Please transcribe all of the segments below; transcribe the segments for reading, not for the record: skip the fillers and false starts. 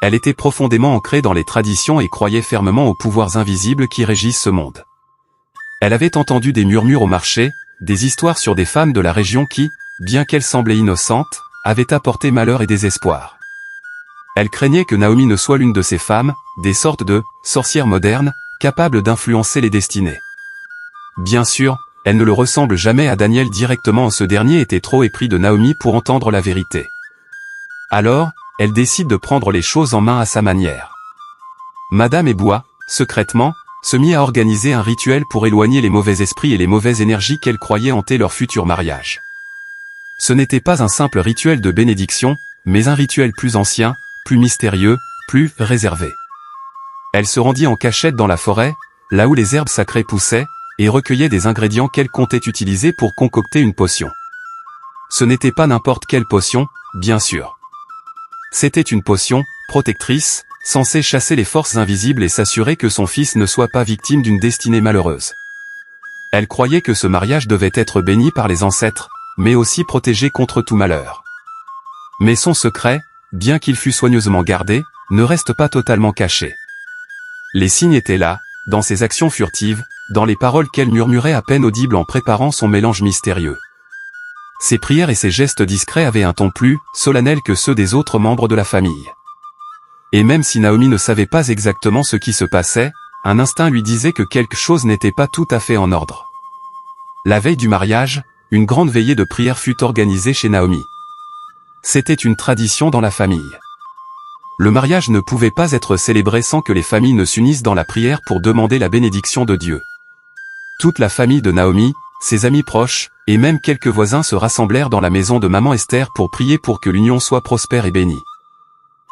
Elle était profondément ancrée dans les traditions et croyait fermement aux pouvoirs invisibles qui régissent ce monde. Elle avait entendu des murmures au marché, des histoires sur des femmes de la région qui, bien qu'elles semblaient innocentes, avaient apporté malheur et désespoir. Elle craignait que Naomi ne soit l'une de ces femmes, des sortes de sorcières modernes, capables d'influencer les destinées. Bien sûr, elle ne le ressemble jamais à Daniel directement, ce dernier était trop épris de Naomi pour entendre la vérité. Alors, elle décide de prendre les choses en main à sa manière. Madame Ebois, secrètement, se mit à organiser un rituel pour éloigner les mauvais esprits et les mauvaises énergies qu'elle croyait hanter leur futur mariage. Ce n'était pas un simple rituel de bénédiction, mais un rituel plus ancien, plus mystérieux, plus réservé. Elle se rendit en cachette dans la forêt, là où les herbes sacrées poussaient, et recueillait des ingrédients qu'elle comptait utiliser pour concocter une potion. Ce n'était pas n'importe quelle potion, bien sûr. C'était une potion, protectrice, censée chasser les forces invisibles et s'assurer que son fils ne soit pas victime d'une destinée malheureuse. Elle croyait que ce mariage devait être béni par les ancêtres, mais aussi protégé contre tout malheur. Mais son secret, bien qu'il fût soigneusement gardé, ne reste pas totalement caché. Les signes étaient là, dans ses actions furtives, dans les paroles qu'elle murmurait à peine audibles en préparant son mélange mystérieux. Ses prières et ses gestes discrets avaient un ton plus solennel que ceux des autres membres de la famille. Et même si Naomi ne savait pas exactement ce qui se passait, un instinct lui disait que quelque chose n'était pas tout à fait en ordre. La veille du mariage, une grande veillée de prière fut organisée chez Naomi. C'était une tradition dans la famille. Le mariage ne pouvait pas être célébré sans que les familles ne s'unissent dans la prière pour demander la bénédiction de Dieu. Toute la famille de Naomi, ses amis proches, et même quelques voisins se rassemblèrent dans la maison de maman Esther pour prier pour que l'union soit prospère et bénie.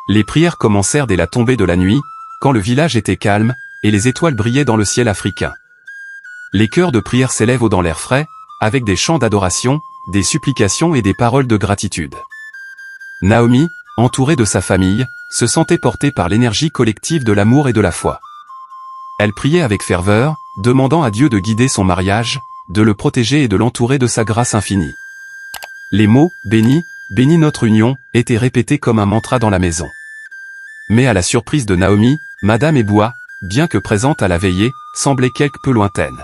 Les prières commencèrent dès la tombée de la nuit, quand le village était calme, et les étoiles brillaient dans le ciel africain. Les chœurs de prière s'élèvent dans l'air frais, avec des chants d'adoration, des supplications et des paroles de gratitude. Naomi, entourée de sa famille, se sentait portée par l'énergie collective de l'amour et de la foi. Elle priait avec ferveur, demandant à Dieu de guider son mariage, de le protéger et de l'entourer de sa grâce infinie. Les mots « bénis, bénis notre union » étaient répétés comme un mantra dans la maison. Mais à la surprise de Naomi, Madame Ebois, bien que présente à la veillée, semblait quelque peu lointaine.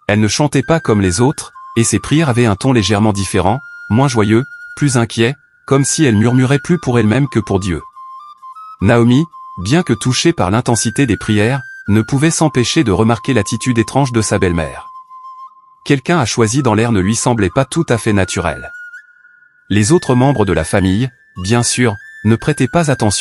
Elle ne chantait pas comme les autres, et ses prières avaient un ton légèrement différent, moins joyeux, plus inquiet, comme si elle murmurait plus pour elle-même que pour Dieu. Naomi, bien que touchée par l'intensité des prières, ne pouvait s'empêcher de remarquer l'attitude étrange de sa belle-mère. Quelqu'un a choisi dans l'air ne lui semblait pas tout à fait naturel. Les autres membres de la famille, bien sûr, ne prêtaient pas attention